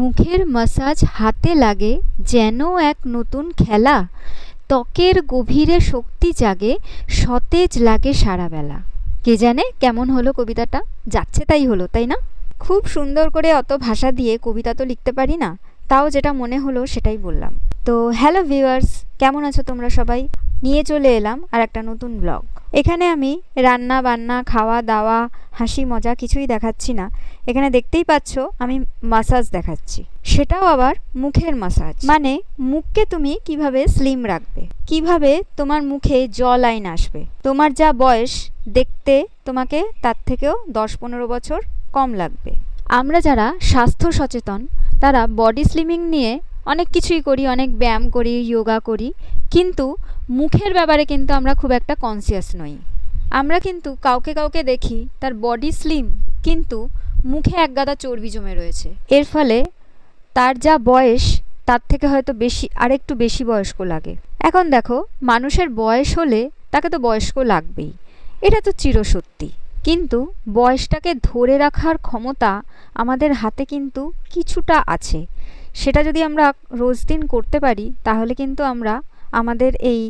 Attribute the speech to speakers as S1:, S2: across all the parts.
S1: মুখের ম্যাসাজ হাতে লাগে যেন এক নতুন খেলা, ত্বকের গভীরে শক্তি জাগে, সতেজ লাগে সারাবেলা। কে জানে কেমন হলো কবিতাটা? যাচ্ছে তাই হলো, তাই না? খুব সুন্দর করে অত ভাষা দিয়ে কবিতা তো লিখতে পারি না, তাও যেটা মনে হলো সেটাই বললাম। তো হ্যালো ভিউয়ার্স, কেমন আছো তোমরা সবাই? নিয়ে চলে এলাম আর একটা নতুন ব্লগ। এখানে আমি রান্না বান্না, খাওয়া দাওয়া, হাসি মজা কিছুই দেখাচ্ছি না। এখানে দেখতেই পাচ্ছ আমি মাসাজ দেখাচ্ছি, সেটাও আবার মুখের মাসাজ। মানে মুখকে তুমি কিভাবে স্লিম রাখবে, কিভাবে তোমার মুখে জ লাইন আসবে। তোমার যা বয়স, দেখতে তোমাকে তার থেকেও 10-15 বছর কম লাগবে। আমরা যারা স্বাস্থ্য সচেতন তারা বডি স্লিমিং নিয়ে অনেক কিছুই করি, অনেক ব্যায়াম করি, যোগা করি, কিন্তু মুখের ব্যাপারে কিন্তু আমরা খুব একটা কনসিয়াস নই। আমরা কিন্তু কাউকে কাউকে দেখি তার বডি স্লিম, কিন্তু মুখে একগাদা চর্বি জমে রয়েছে। এর ফলে তার যা বয়স তার থেকে হয়তো বেশি, আরেকটু বেশি বয়স্ক লাগে। এখন দেখো, মানুষের বয়স হলে তাকে তো বয়স্ক লাগবেই, এটা তো চিরসত্যি। কিন্তু বয়সটাকে ধরে রাখার ক্ষমতা আমাদের হাতে কিন্তু কিছুটা আছে। সেটা যদি আমরা রোজ দিন করতে পারি তাহলে কিন্তু আমরা আমাদের এই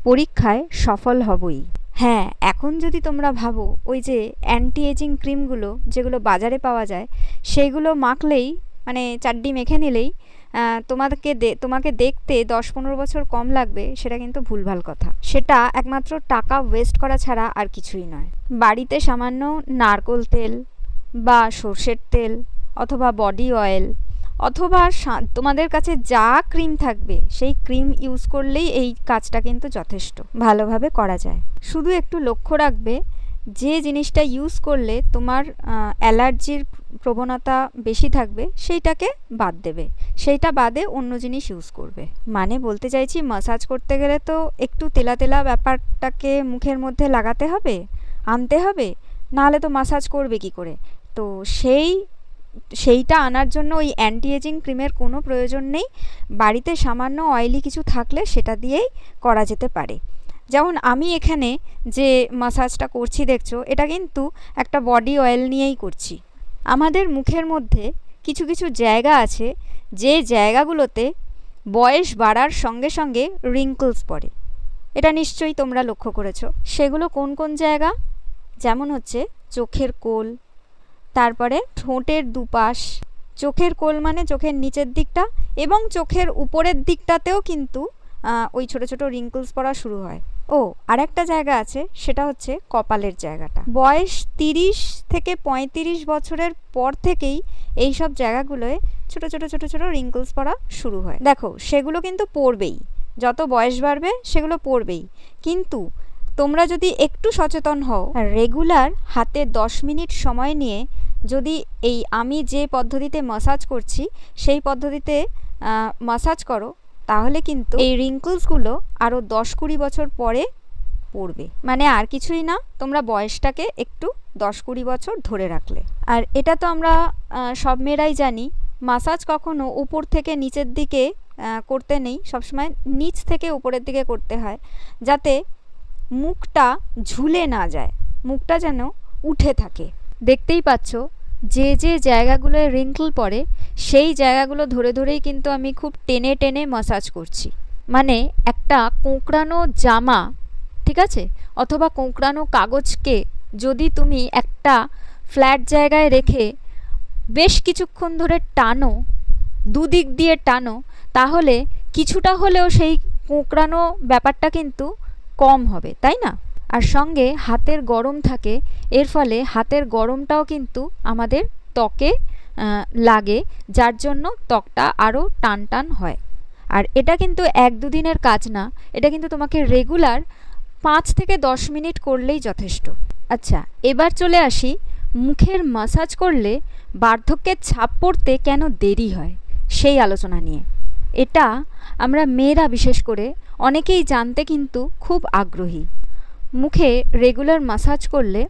S1: পরীক্ষায় সফল হবই। হ্যাঁ, এখন যদি তোমরা ভাবো ওই যে অ্যান্টি এজিং ক্রিমগুলো যেগুলো বাজারে পাওয়া যায় সেইগুলো মাখলেই, মানে চাড্ডি মেখে নিলেই তোমাকে দেখতে 10-15 বছর কম লাগবে, সেটা কিন্তু ভুলভাল কথা। সেটা একমাত্র টাকা ওয়েস্ট করা ছাড়া আর কিছুই নয়। বাড়িতে সামান্য নারকোল তেল বা সর্ষের তেল অথবা বডি অয়েল অথবা তোমাদের কাছে যা ক্রিম থাকবে সেই ক্রিম ইউজ করলেই এই কাজটা কিন্তু যথেষ্ট ভালোভাবে করা যায়। শুধু একটু লক্ষ্য রাখবে, যে জিনিসটা ইউজ করলে তোমার অ্যালার্জির প্রবণতা বেশি থাকবে সেইটাকে বাদ দেবে, সেইটা বাদে অন্য জিনিস ইউজ করবে। মানে বলতে চাইছি, ম্যাসাজ করতে গেলে তো একটু তেলা তেলা ব্যাপারটাকে মুখের মধ্যে লাগাতে হবে, আনতে হবে, নাহলে তো ম্যাসাজ করবে কি করে? তো সেইটা আনার জন্য ওই অ্যান্টি এজিং ক্রিমের কোনো প্রয়োজন নেই। বাড়িতে সামান্য অয়েলি কিছু থাকলে সেটা দিয়েই করা যেতে পারে। যেমন আমি এখানে যে ম্যাসাজটা করছি দেখছো, এটা কিন্তু একটা বডি অয়েল নিয়েই করছি। আমাদের মুখের মধ্যে কিছু কিছু জায়গা আছে যে জায়গাগুলোতে বয়স বাড়ার সঙ্গে সঙ্গে রিঙ্কলস পড়ে। এটা নিশ্চয়ই তোমরা লক্ষ্য করেছো। সেগুলো কোন কোন জায়গা? যেমন হচ্ছে চোখের কোল, তারপরে ঠোঁটের দুপাশ। চোখের কোল মানে চোখের নিচের দিকটা, এবং চোখের উপরের দিকটাতেও কিন্তু ওই ছোট ছোট রিঙ্কলস পড়া শুরু হয়। ও আরেকটা জায়গা আছে, সেটা হচ্ছে কপালের জায়গাটা। বয়স 30 থেকে 35 বছরের পর থেকেই এই সব জায়গাগুলোয় ছোট ছোট ছোট ছোট রিঙ্কলস পড়া শুরু হয়। দেখো, সেগুলো কিন্তু পড়বেই, যত বয়স বাড়বে সেগুলো পড়বেই। কিন্তু তোমরা যদি একটু সচেতন হও, রেগুলার হাতে 10 মিনিট সময় নিয়ে যদি আমি যে পদ্ধতিতে ম্যাসাজ করছি সেই পদ্ধতিতে ম্যাসাজ করো, তাহলে কিন্তু এই রিঙ্কলসগুলো আরও 10-20 বছর পরে পড়বে। মানে আর কিছুই না, তোমরা বয়সটাকে একটু 10-20 বছর ধরে রাখলে। আর এটা তো আমরা সব মেয়েরাই জানি, ম্যাসাজ কখনো উপর থেকে নিচের দিকে করতে নেই, সবসময় নিচ থেকে উপরের দিকে করতে হয়, যাতে মুখটা ঝুলে না যায়, মুখটা যেন উঠে থাকে। দেখতেই পাচ্ছ যে যে জায়গাগুলোয় রিঙ্কল পড়ে সেই জায়গাগুলো ধরে ধরেই কিন্তু আমি খুব টেনে টেনে ম্যাসাজ করছি। মানে একটা কোঁকড়ানো জামা, ঠিক আছে, অথবা কোঁকড়ানো কাগজকে যদি তুমি একটা ফ্ল্যাট জায়গায় রেখে বেশ কিছুক্ষণ ধরে টানো, দুদিক দিয়ে টানো, তাহলে কিছুটা হলেও সেই কোঁকড়ানো ব্যাপারটা কিন্তু কম হবে, তাই না? আর সঙ্গে হাতের গরম থাকে, এর ফলে হাতের গরমটাও কিন্তু আমাদের ত্বকে লাগে, যার জন্য ত্বকটা আরও টান টান হয়। আর এটা কিন্তু 1-2 দিনের কাজ না, এটা কিন্তু তোমাকে রেগুলার 5 থেকে 10 মিনিট করলেই যথেষ্ট। আচ্ছা, এবার চলে আসি মুখের ম্যাসাজ করলে বার্ধক্যের ছাপ পড়তে কেন দেরি হয় সেই আলোচনা নিয়ে। এটা আমরা মেয়েরা বিশেষ করে অনেকেই জানতে কিন্তু খুব আগ্রহী। মুখে রেগুলার ম্যাসাজ করলে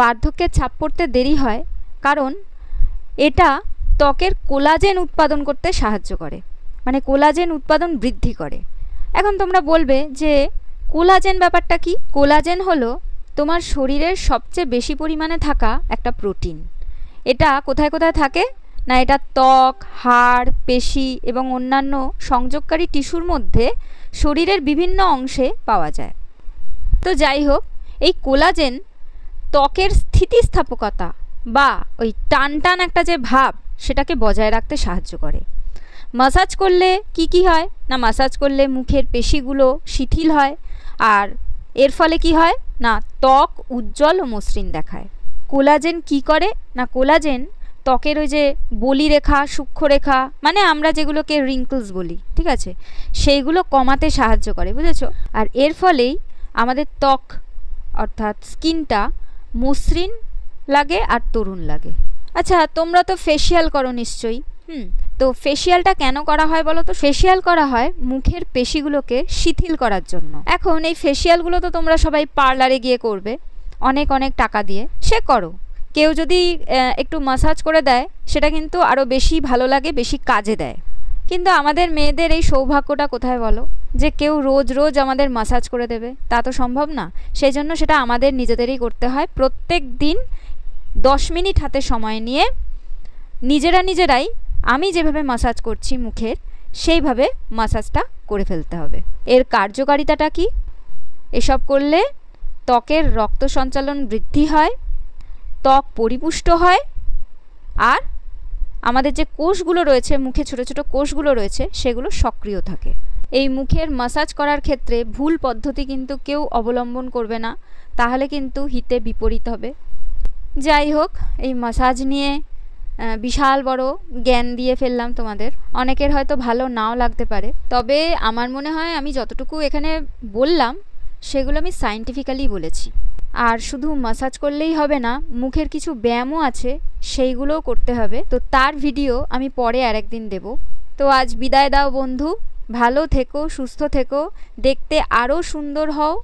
S1: বার্ধক্যের ছাপ পড়তে দেরি হয় কারণ এটা ত্বকের কোলাজেন উৎপাদন করতে সাহায্য করে, মানে কোলাজেন উৎপাদন বৃদ্ধি করে। এখন তোমরা বলবে যে কোলাজেন ব্যাপারটা কি? কোলাজেন হলো তোমার শরীরের সবচেয়ে বেশি পরিমাণে থাকা একটা প্রোটিন। এটা কোথায় কোথায় থাকে না এটা ত্বক, হাড়, পেশি এবং অন্যান্য সংযোগকারী টিস্যুর মধ্যে শরীরের বিভিন্ন অংশে পাওয়া যায়। তো যাই হোক, এই কোলাজেন ত্বকের স্থিতিস্থাপকতা বা ওই টান টান একটা যে ভাব সেটাকে বজায় রাখতে সাহায্য করে। মাসাজ করলে কি হয় না, মাসাজ করলে মুখের পেশিগুলো শিথিল হয়, আর এর ফলে কি হয় না, ত্বক উজ্জ্বল ও মসৃণ দেখায়। কোলাজেন কি করে না, কোলাজেন ত্বকের ওই যে বলিরেখা, সূক্ষ্মরেখা, মানে আমরা যেগুলোকে রিঙ্কলস বলি, ঠিক আছে, সেইগুলো কমাতে সাহায্য করে, বুঝেছো? আর এর ফলেই আমাদের ত্বক অর্থাৎ স্কিনটা মসৃণ লাগে আর তরুণ লাগে। আচ্ছা, তোমরা তো ফেসিয়াল করো নিশ্চয়ই। তো ফেসিয়ালটা কেন করা হয় বলো তো? ফেসিয়াল করা হয় মুখের পেশিগুলোকে শিথিল করার জন্য। এখন এই ফেসিয়ালগুলো তো তোমরা সবাই পার্লারে গিয়ে করবে অনেক অনেক টাকা দিয়ে, সে করো। কেউ যদি একটু মাসাজ করে দেয় সেটা কিন্তু আরও বেশি ভালো লাগে, বেশি কাজে দেয়। কিন্তু আমাদের মেয়েদের এই সৌভাগ্যটা কোথায় বলো, যে কেউ রোজ রোজ আমাদের মাসাজ করে দেবে? তা তো সম্ভব না। সেই জন্য সেটা আমাদের নিজেদেরই করতে হয়। প্রত্যেক দিন 10 মিনিট হাতে সময় নিয়ে নিজেরাই আমি যেভাবে মাসাজ করছি মুখের, সেইভাবে মাসাজটা করে ফেলতে হবে। এর কার্যকারিতাটা কি? এসব করলে ত্বকের রক্ত সঞ্চালন বৃদ্ধি হয়, ত্বক পরিপুষ্ট হয়, আর আমাদের যে কোষগুলো রয়েছে মুখে, ছোট ছোট কোষগুলো রয়েছে, সেগুলো সক্রিয় থাকে। এই মুখের মাসাজ করার ক্ষেত্রে ভুল পদ্ধতি কিন্তু কেউ অবলম্বন করবে না, তাহলে কিন্তু হিতে বিপরীত হবে। যাই হোক, এই মাসাজ নিয়ে বিশাল বড় জ্ঞান দিয়ে ফেললাম তোমাদের। অনেকের হয়তো ভালো নাও লাগতে পারে, তবে আমার মনে হয় আমি যতটুকু এখানে বললাম সেগুলো আমি সায়েন্টিফিক্যালি বলেছি। আর শুধু মাসাজ করলেই হবে না, মুখের কিছু ব্যায়ামও আছে, সেইগুলোও করতে হবে। তো তার ভিডিও আমি পরে আরেকদিন দেব। তো আজ বিদায় দাও বন্ধু, ভালো থেকো, সুস্থ থেকো, দেখতে আরও সুন্দর হও,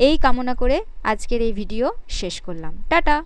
S1: এই কামনা করে আজকের এই ভিডিও শেষ করলাম। টাটা।